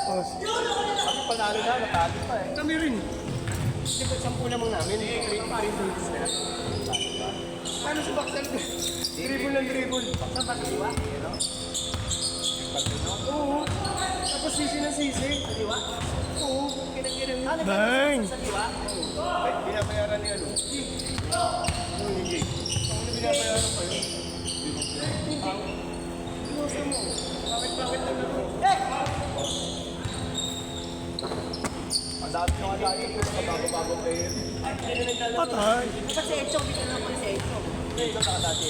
Oh, Kasi panalo na, natalo pa eh. kami rin. Kasi ba't 10 lamang namin, grade pa rin dito sila. Paano si Baksan? Dribble ng dribble. Sa Basiwa, ano? Oo. Tapos sisi ng sisi. Basiwa? Oo. Kinang-kinang. Ano Bang! sa Diwa? Binabayaran niya, ano? Hindi. Ano binabayaran pa yun? Inuso mo. Bakit na lang? Ang dami nyo ang dati ko sa bago-bago kayo. Sino naglalaro? Patay. Dapat si Enchong, bigyan lang po si Enchong. Ito nakadati.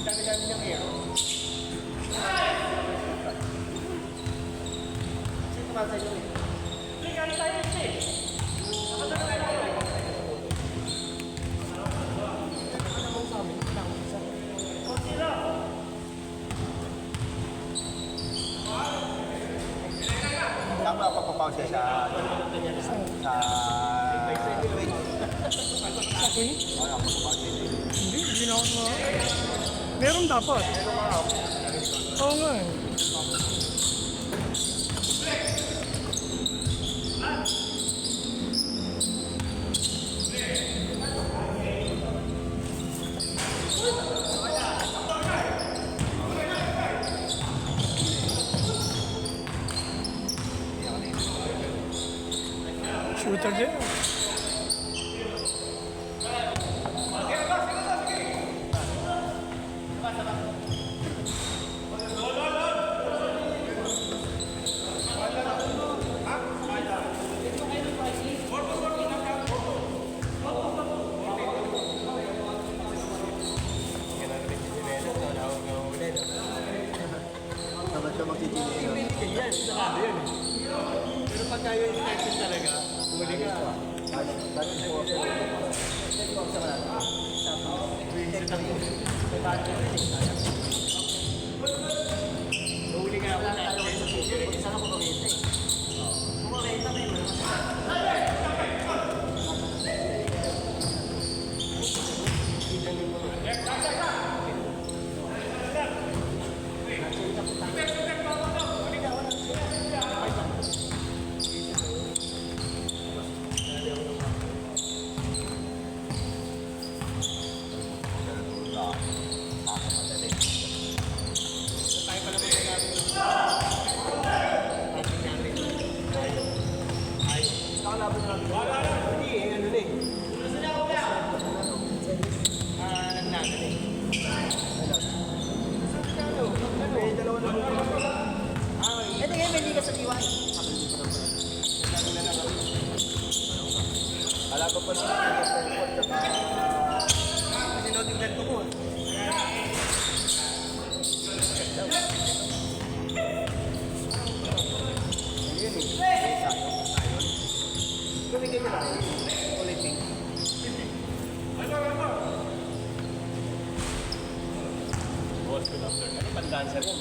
Dami-dami niyang hero. Sino tumasa yun eh? Tama ako papaw siya sa Ako yun? ano ako papaw siya. Hindi na ako sa... Meron dapat. Oo nga eh. Shooter din. Dapat siya magtitili. Yan, sarado yan eh. Pero pagka yung detective talaga, huli ka. Bakit po ako? Huli ka ako na. Saan ako kumita eh? Kumita may mga. Nakalaban na lang. Hindi eh, ano na eh. Nagnagan eh. May dalawa na mo. Ito ngayon, may liga sa Diwa. Alaga pa naman sa airport at sinoding ko mo. Ayun eh. Gawin mo lang. Ulitin. Boss ko lang, sir. Ano pan-dancer mo?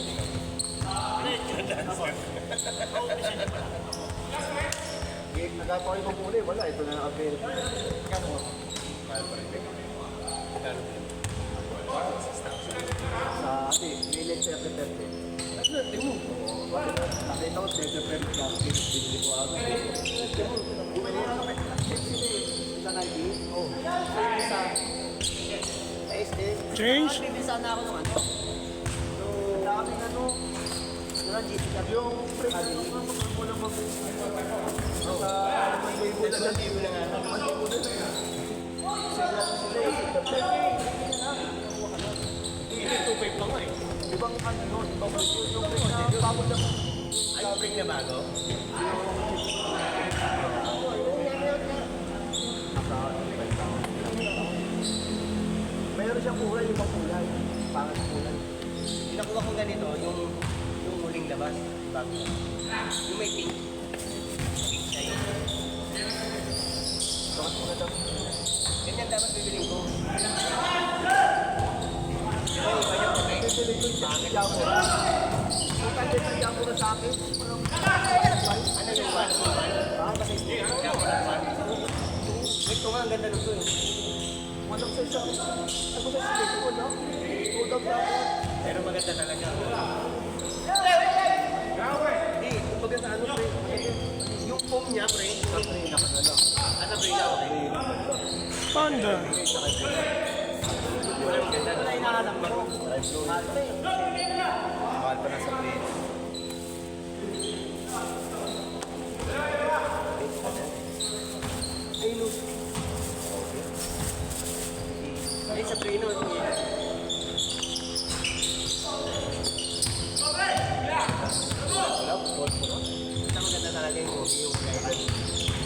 Nagapa kayo magmuli, wala. Ito na ang-avail. Kano mo? Mahal pa rin. Kano? Sa ate, may lecture at Duterte. Ano, tingin mo? Nakita ko, Duterte ka. Binili ko ako. Bumili na kami. Sa Nike? Oo. Sa SD. Change. Bibisa na ako ng ano. Ang daming ano. Yung pre-ano, wala mag sa TV na nga. Hindi, 2.5 lang eh. Ibang ano yun, ibang yung bago lang. Ay, spring na bago? Mayroon siyang kulay, ibang kulay. Pangat kulay. Pinakuha ko ganito, yung huling labas. Bago. Yung may pink. Pink siya yun. Bakit mo na daw? Ganyan dapat bibiling ko. Ay, iba yung okay. Bibiling ko yung pangit ako. Kung kanya sa ako na sa akin. Ano yung one? Baka kasi stick. Kaya ko lang one. Ito nga, ang ganda nito eh. Walang sa isang, ako sa isang ko na. Tudog na ako. Pero maganda talaga. Hindi, kumbaga sa ano pre, yung foam niya pre, ang pre na kanala. Ano pre na pre? Panda. Walang ganda. Wala hinahanap mo. Mahal pa na sa plane. Ay, no. Ay, sa pre no. Ang maganda talaga yung movie, yung guide.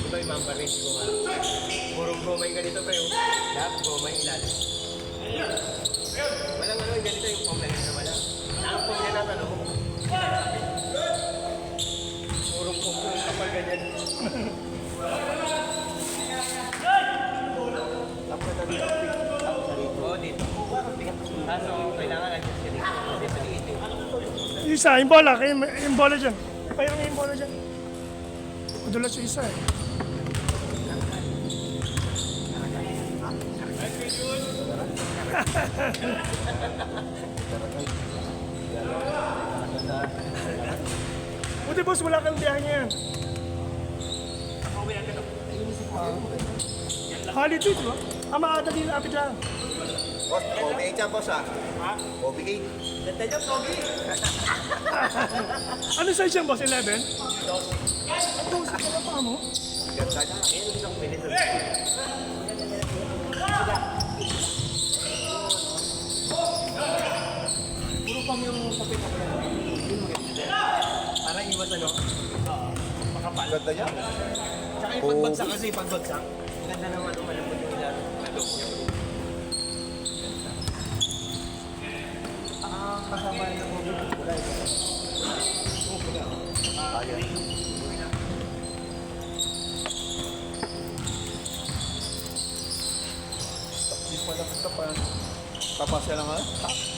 Diba yung Mamba Race ko nga. Purong gomay ganito pre. Lahat gomay ilalim. Walang ano yung ganito yung foam na ganito wala. Ang foam niya naman ano. Purong foam ko kapal ganyan. Tapos na dito. Tapos na dito. Oo, dito. Kaso kailangan lang siya dito. Kasi maliit eh. Isa, yung bola. Yung bola dyan. Payang yung bola dyan. Madulas yung isa eh. Buti boss, wala kang biyahe ngayon. Holiday, di ba? Maaada din lapit lang. Boss, OBA dyan, boss ah. OBA. Ganda dyan, Pogi. Ano size yan boss? 11? 12 ka pa mo? Ganda dyan. Ayun, isang minute. Puro pang yung kapit na pala. Yun maganda. Parang iwas ano. Oo. Makapal. Ganda niya. Tsaka yung pagbagsak kasi, pagbagsak. Ganda naman ang malambot yung ilan. Malambot niya. Kasama rin ako dito. Wala ito. Kaya. Hindi pa lang ito pa. Tapasya lang ha?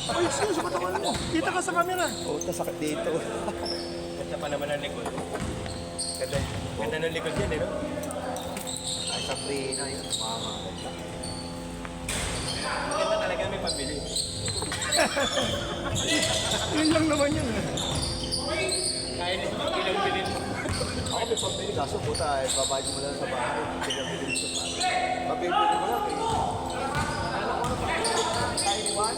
Ay, serious, patawan mo. Kita ka sa camera. Oo, sakit dito. Ganda pa naman ang likod. Ganda. Ganda ng likod yan eh, no? Ay, sa plane na yun. Mama. Ganda talaga may pambili. Yun lang naman yun eh. Kaya na ilang bilhin mo. Ako may pambili. Kaso puta, babayad mo lang sa bahay. Hindi ka pili sa bahay. Pabili mo lang eh. Taiwan?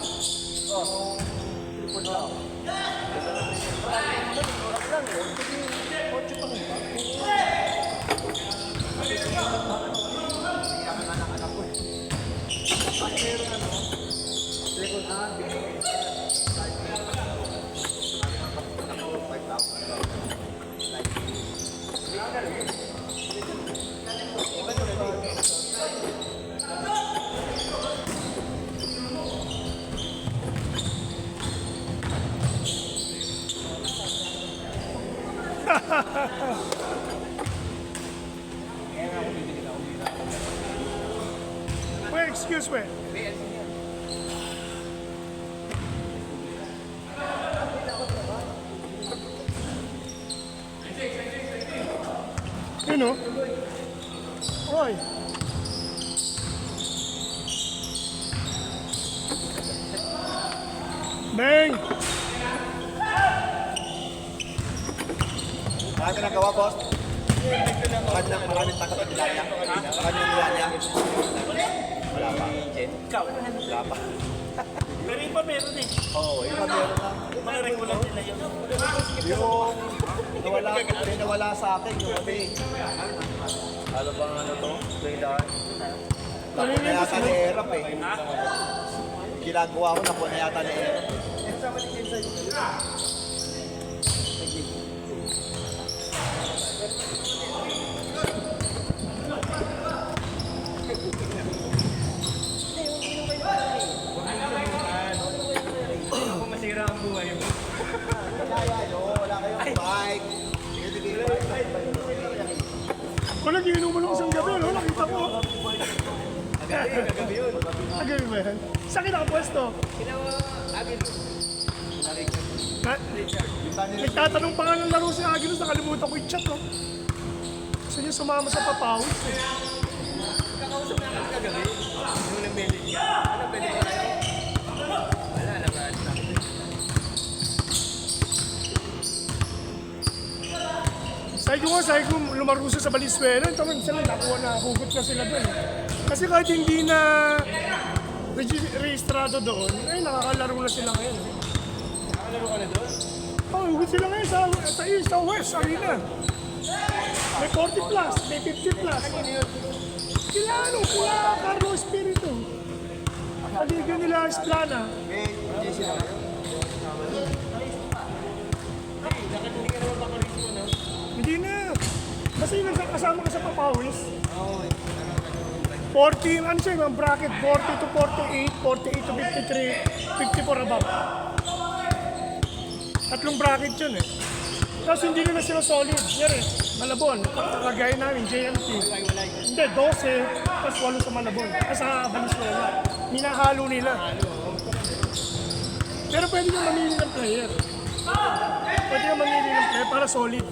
Oo. Tripod lang. Wait, excuse me. Yun o. Oy. Bang! Marami na gawa, boss. Maraming takot ang nilaya. Maraming nilaya. Wala pa. Ikaw? Wala pa. Pero yung pa meron eh. Oo, yung meron na. Mga regular nila yun. Yung nawala sa akin, yung kami. Ano bang ano to? Radar. Naku na yata ni Erap eh. Ginagawa ko, naku na yata ni Erap. Ako masira ang buhay mo. Wala kayong bike. Sige, bike. Wala, giinom mo lang isang gabi, no? Nakita ko. Kagabi yun. Agabi ba yan? Saan ka nakapwesto? Ginawa agad. Nagtatanong pa nga ng laro si Aguilos, nakalimutan ko yung chat, no? sumama sa papawis eh. Kakausap na kami kagabi. Nung nag-message ka. Ano, pwede ko kayo? Wala, nag-aano na. Sabi ko lumarusa sa Valenzuela, tama sila nakuha na, hugot na sila doon. Kasi kahit hindi na rehistrado doon, ay nakakalaro na sila ngayon. Nakalaro ka na doon? Oh, hugot sila ngayon sa East, sa West, Arena. May 40 plus, may 50 plus. Sila ano, sila Carlo Espiritu. Kaliga nila Esplana. May JC na kayo. Bakit hindi ka naman makarismo, no? Hindi na. Kasi yung kasama ka sa papawis. Oo, 40, ano siya, yung bracket, 40 to 48, 48 to 53, 54 above. Tatlong bracket yun eh. Tapos hindi na sila solid. Yan eh, Malabon. Kagaya namin, JMT. walay. Hindi, 12, tapos 8 sa Malabon. Sa Valenzuela. Minahalo nila. Pero pwede nyo mamili ng player. Pwede nyo mamili ng player para solid.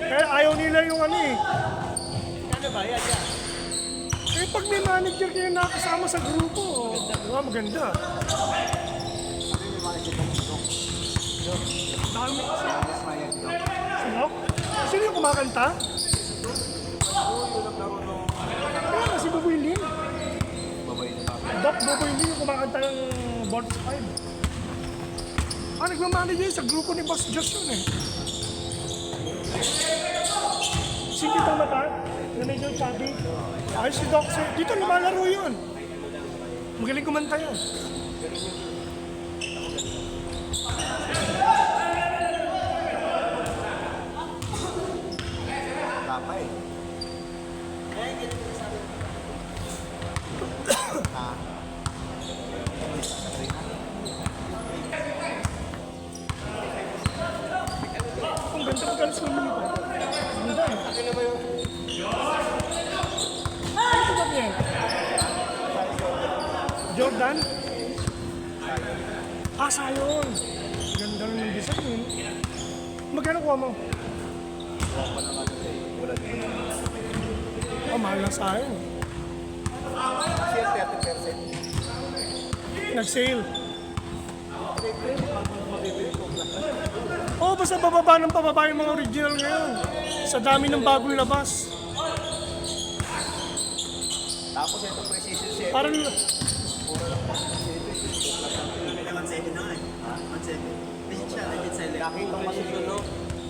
Kaya ayaw nila yung ano eh. Ano ba? Yan. Eh pag may manager kayo nakasama sa grupo, maganda. Dami. Sino? Sino yung kumakanta? Kaya nga si Buboy Lim. Doc Buboy Lim yung kumakanta ng Board 5. Nagmamanager sa grupo ni Boss Josh yun eh. Sige ba mata? Na medyo chubby. Ay si Doc, dito lumalaro yun. Magaling kumanta yun. Tapay. Ang ganda ko galing sa mga ito. Ganda eh. Ano naman yung... Ano ba yan? Jordan? Sayon. Ganda ng design yun. Magkano kuha mo? Mahal na sayon. Share 30%. Nag-sale. Oh, basta pababa ng pababa yung mga original ngayon. Sa dami ng bagong labas. Tapos ito precision share. Parang Nakita ko kasi doon, no?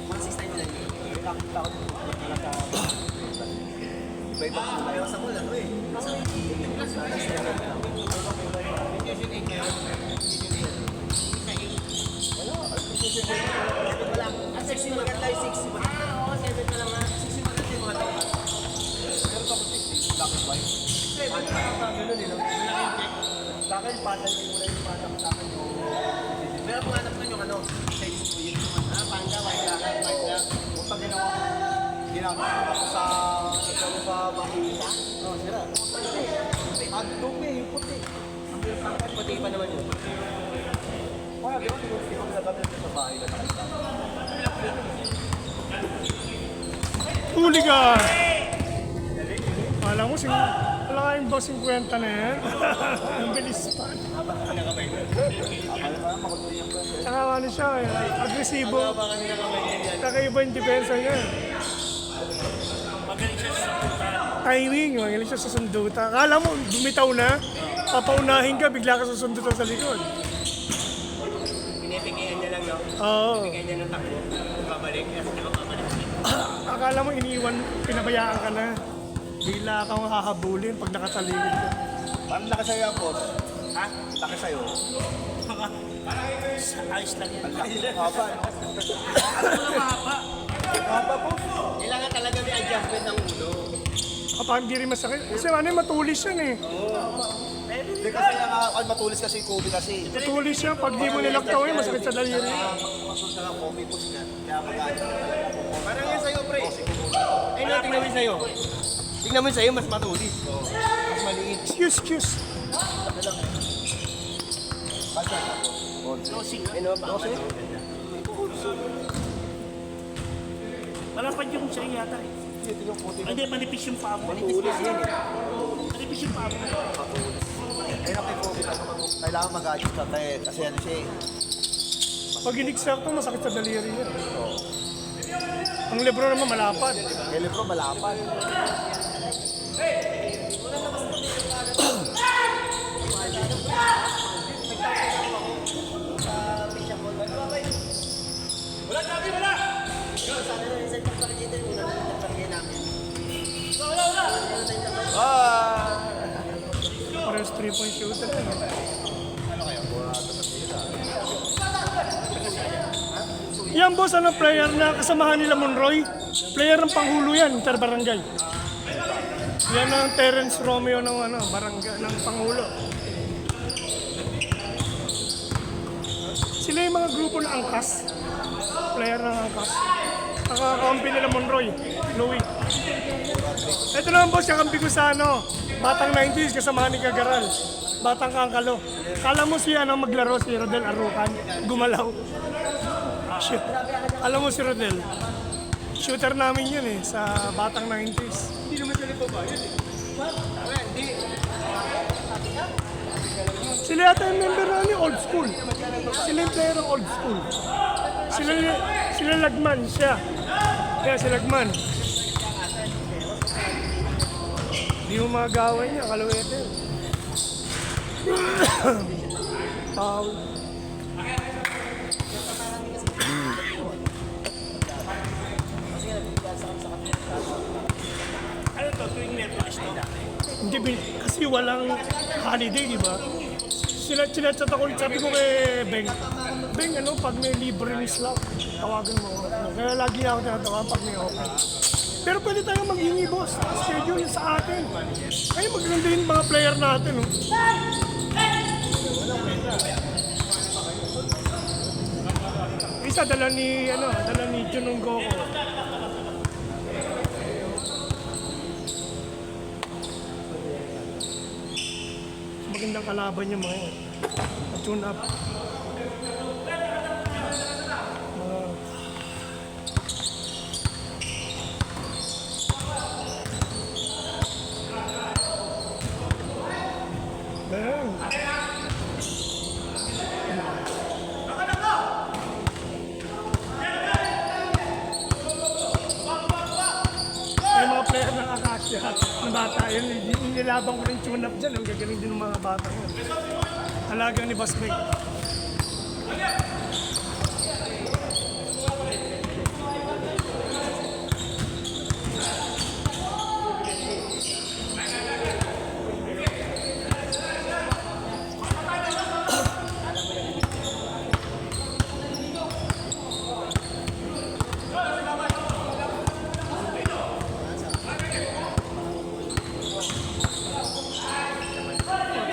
169 lang. Nakita ko dito. Iba-iba kulay. Sa mula, no eh. Sa akin, pattern yung kulay yung pattern sa akin. Meron po hanap na yung ano? Panda, white black. Kung pag ginagawa ko sa Bahisa, sira. Ang dumi, yung puti. Puti pa naman yun. Kaya, di ba, hindi ko nagagawin sa bahay na nakita. hooligan! Alam mo, wala nga yung 50 na yan. Ang bilis pa. Saka ano siya, agresibo. Kakaiba yung depensa niya. Timing, magaling siya sa sundutan. Akala mo, bumitaw na, papaunahin ka, bigla ka sa sundutan sa likod. Pinipigilan niya lang, no? Oo. Pinipigilan niya ng takbo. Babalik, kasi nakapabalik. Akala mo iniwan, pinabayaan ka na. Bigla kang hahabulin pag nakataligid ka. Parang laki sa'yo yan, boss. Ha? Laki sa'yo. Ayos lang yan. Haba. Haba po. Kailangan talaga may adjustment ng ulo. Kapag hindi rin masakit. Kasi ano, matulis yan eh. Hindi kasi nga, matulis kasi yung COVID kasi. Matulis yan. Pag di mo nilaktaw yun, masakit sa daliri. Masul ka lang, COVID po siya. Kaya mag-aayos. Parang yan sa'yo, pre. Ay, no, tingnan mo yung sa'yo. Tingnan mo yung sa'yo, mas matulis. Mas maliit. Excuse. Ano, baka Malapad yung siya yata eh. Ito yung puti. Hindi, manipis yung paa mo. Matulis yan eh. Manipis yung paa mo. Ayun ang may COVID ako. Kailangan mag-adjust ka tayo. Kasi ano siya eh. Pag iniksak to, masakit sa daliri niya. Ang libro naman malapad. Kay Lebron malapan. Parehas 3-point shooter. Yan boss, ano player na kasamahan nila Monroy? Player ng Panghulo yan, Interbarangay. Yan ang Terence Romeo ng ano, barangay ng Panghulo. Sila yung mga grupo na angkas. Player ng angkas. Nakakampi nila Monroy, Louie. Ito naman boss, kakampi ko sa ano, Batang 90s, kasamahan ni Kagaral. Batang Kangkalo. Kala mo siya ano, maglaro si Rodel Arucan, gumalaw. Shoot. Alam mo si Rodel, shooter namin yun eh, sa Batang 90s. Hindi naman sila ba yun eh. Hindi. Sila yata yung member na old school. Sila yung player ng old school. Sila Lagman, siya. Kaya si Lagman. Hindi mo magawin niya, kalawete. Foul. Ano to, tuwing Merkulis to? Hindi, kasi walang holiday, di ba? Chinachat ako, sabi ko kay Beng, Beng, ano, pag may libreng slot, tawagan mo ako. Kaya lagi niya ako tinatawagan pag may open. Pero pwede tayo maghingi, boss. Schedule sa atin. Ay, maganda yung mga player natin, oh. Isa, dala ni Junong Goko. Magandang kalaban yung mga yan. Tune up. Dang. Yung mga player ng Acacia, ng bata, yun, yung nilabang ko rin tune up dyan, ang gagaling din ng mga bata ko. Talaga ni Boss Meg.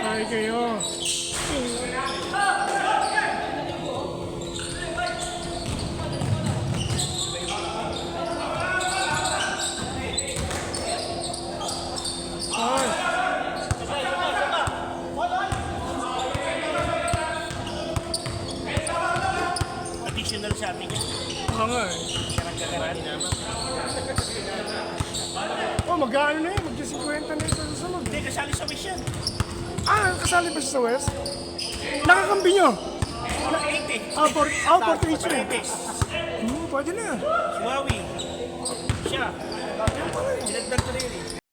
Patay kayo. Ay. Additional shopping yan. Oo nga eh. Karang-karang naman. Oh, mag-ano na yun, mag-50 na yun sa susunod. Hindi, kasali sa wish yan. Ah, kasali ba siya sa West? Nakakampi nyo? 80. Ah, for each year. Pwede na. Huawei. Siya. Dinagdag ko rin eh.